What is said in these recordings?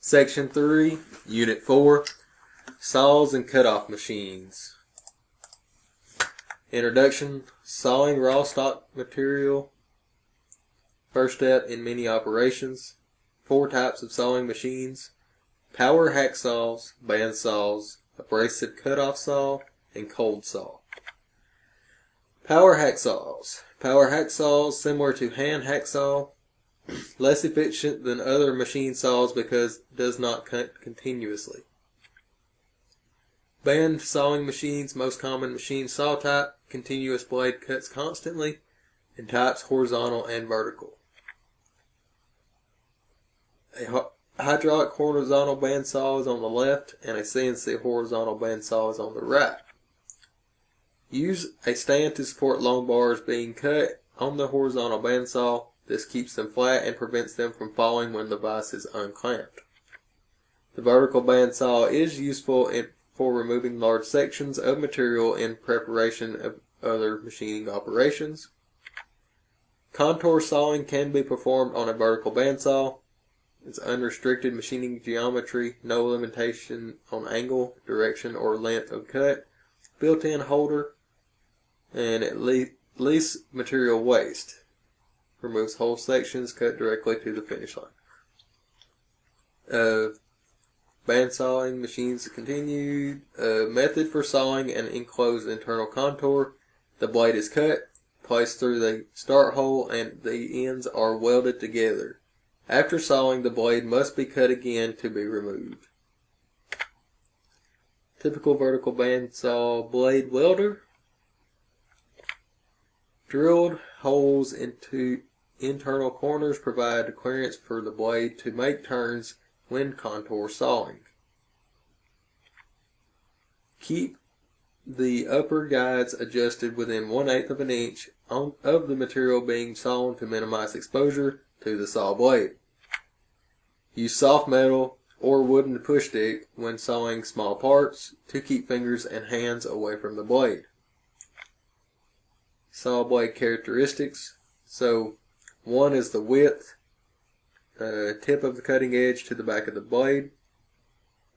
Section 3, Unit 4, Saws and Cutoff Machines. Introduction, sawing raw stock material. First step in many operations. 4 types of sawing machines. Power hacksaws, bandsaws, abrasive cutoff saw, and cold saw. Power hacksaws. Power hacksaws, similar to hand hacksaw, less efficient than other machine saws because it does not cut continuously. Band sawing machines, most common machine saw type, continuous blade cuts constantly, and types horizontal and vertical. A hydraulic horizontal bandsaw is on the left, and a CNC horizontal bandsaw is on the right. Use a stand to support long bars being cut on the horizontal bandsaw. This keeps them flat and prevents them from falling when the vise is unclamped. The vertical bandsaw is useful for removing large sections of material in preparation of other machining operations. Contour sawing can be performed on a vertical bandsaw. It's unrestricted machining geometry, no limitation on angle, direction, or length of cut, built-in holder, and at least material waste. Removes whole sections, cut directly to the finish line. Bandsawing machines continued. Method for sawing an enclosed internal contour. The blade is cut, placed through the start hole, and the ends are welded together. After sawing, the blade must be cut again to be removed. Typical vertical bandsaw blade welder. Drilled holes into internal corners provide clearance for the blade to make turns when contour sawing. Keep the upper guides adjusted within 1/8 of an inch of the material being sawn to minimize exposure to the saw blade. Use soft metal or wooden push stick when sawing small parts to keep fingers and hands away from the blade. Saw blade characteristics. So, one is the width, tip of the cutting edge to the back of the blade.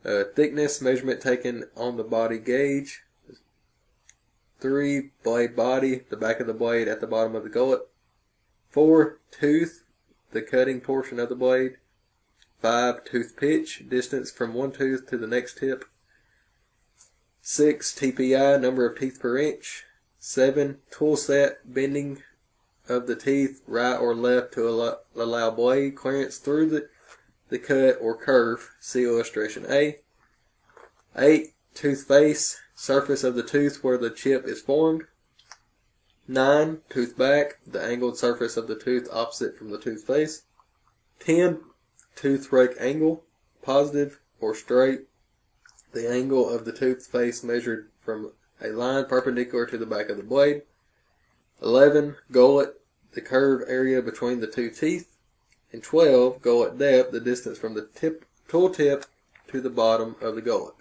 Thickness, measurement taken on the body gauge. 3, blade body, the back of the blade at the bottom of the gullet. 4, tooth, the cutting portion of the blade. 5, tooth pitch, distance from one tooth to the next tip. 6, TPI, number of teeth per inch. 7, tool set, bending of the teeth right or left to allow blade clearance through the cut or curve. See illustration A. 8, tooth face, surface of the tooth where the chip is formed. 9, tooth back, the angled surface of the tooth opposite from the tooth face. 10, tooth rake angle, positive or straight, the angle of the tooth face measured from a line perpendicular to the back of the blade. 11, gullet, the curved area between the two teeth. And 12, gullet depth, the distance from the tool tip to the bottom of the gullet.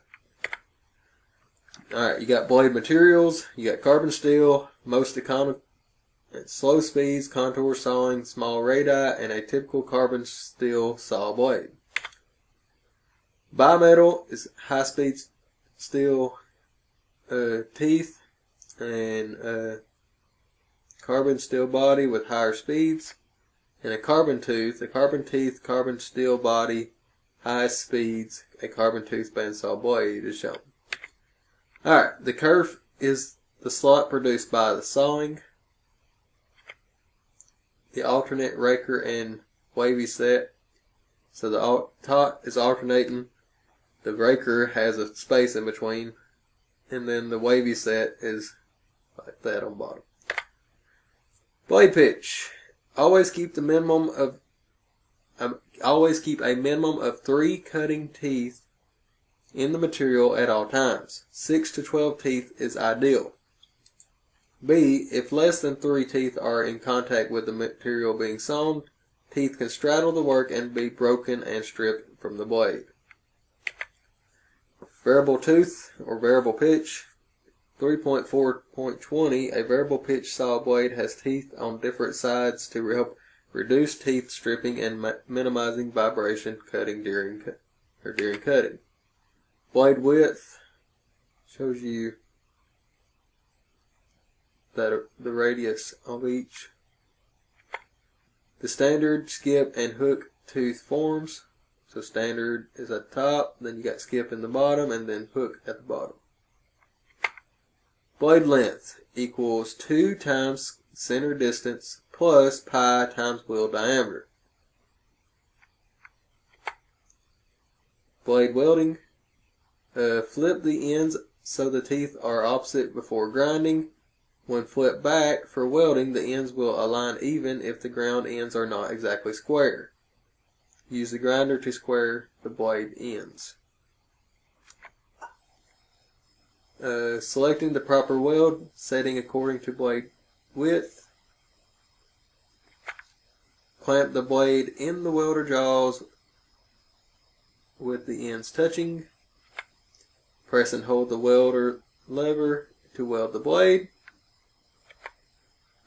Alright, you got blade materials, you got carbon steel, most economic, slow speeds, contour sawing, small radii, and a typical carbon steel saw blade. Bimetal is high-speed steel teeth and carbon steel body with higher speeds, and a carbon tooth, carbon steel body, high speeds, a carbon tooth bandsaw blade is shown. Alright, the kerf is the slot produced by the sawing. The alternate raker and wavy set. So the top is alternating. The raker has a space in between. And then the wavy set is like that on bottom. Blade pitch. Always keep a minimum of 3 cutting teeth in the material at all times. 6 to 12 teeth is ideal. B. If less than 3 teeth are in contact with the material being sawn, teeth can straddle the work and be broken and stripped from the blade. Variable tooth or variable pitch. 3.4.20, a variable pitch saw blade has teeth on different sides to help reduce teeth stripping and minimizing vibration cutting during or during cutting. Blade width shows you that the radius of each. The standard, skip, and hook tooth forms. So standard is at the top, then you got skip in the bottom, and then hook at the bottom. Blade length equals 2 times center distance plus pi times wheel diameter. Blade welding. Flip the ends so the teeth are opposite before grinding. When flipped back for welding, the ends will align even if the ground ends are not exactly square. Use the grinder to square the blade ends. Selecting the proper weld, setting according to blade width. Clamp the blade in the welder jaws with the ends touching. Press and hold the welder lever to weld the blade.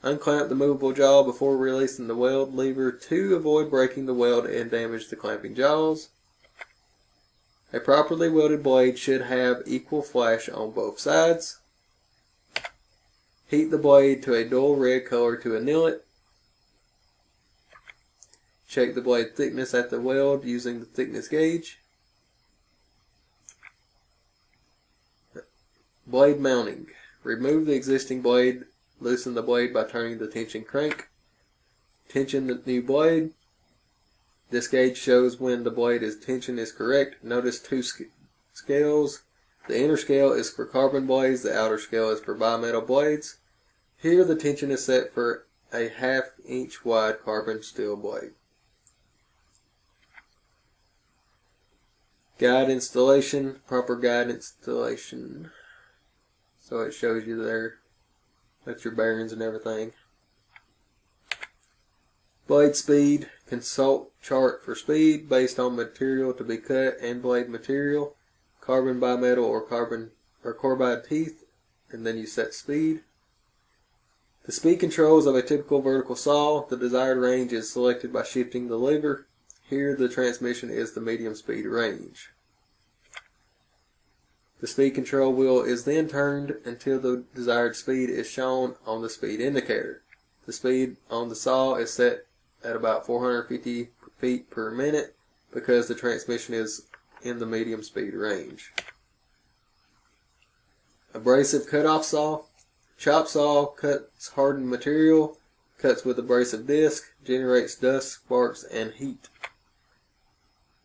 Unclamp the movable jaw before releasing the weld lever to avoid breaking the weld and damage the clamping jaws. A properly welded blade should have equal flash on both sides. Heat the blade to a dull red color to anneal it. Check the blade thickness at the weld using the thickness gauge. Blade mounting. Remove the existing blade. Loosen the blade by turning the tension crank. Tension the new blade. This gauge shows when the blade tension is correct. Notice 2 scales. The inner scale is for carbon blades. The outer scale is for bimetal blades. Here the tension is set for a 1/2 inch wide carbon steel blade. Guide installation. Proper guide installation. So it shows you there. That's your bearings and everything. Blade speed. Consult chart for speed based on material to be cut and blade material. Carbon bimetal or carbide teeth, and then you set speed. The speed controls of a typical vertical saw. The desired range is selected by shifting the lever. Here the transmission is the medium speed range. The speed control wheel is then turned until the desired speed is shown on the speed indicator. The speed on the saw is set at about 450 feet per minute because the transmission is in the medium speed range. Abrasive cutoff saw. Chop saw cuts hardened material, cuts with abrasive disc, generates dust, sparks, and heat.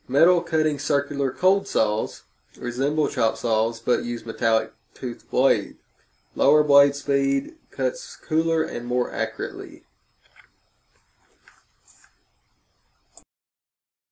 Metal cutting circular cold saws resemble chop saws but use metallic toothed blade. Lower blade speed, cuts cooler and more accurately.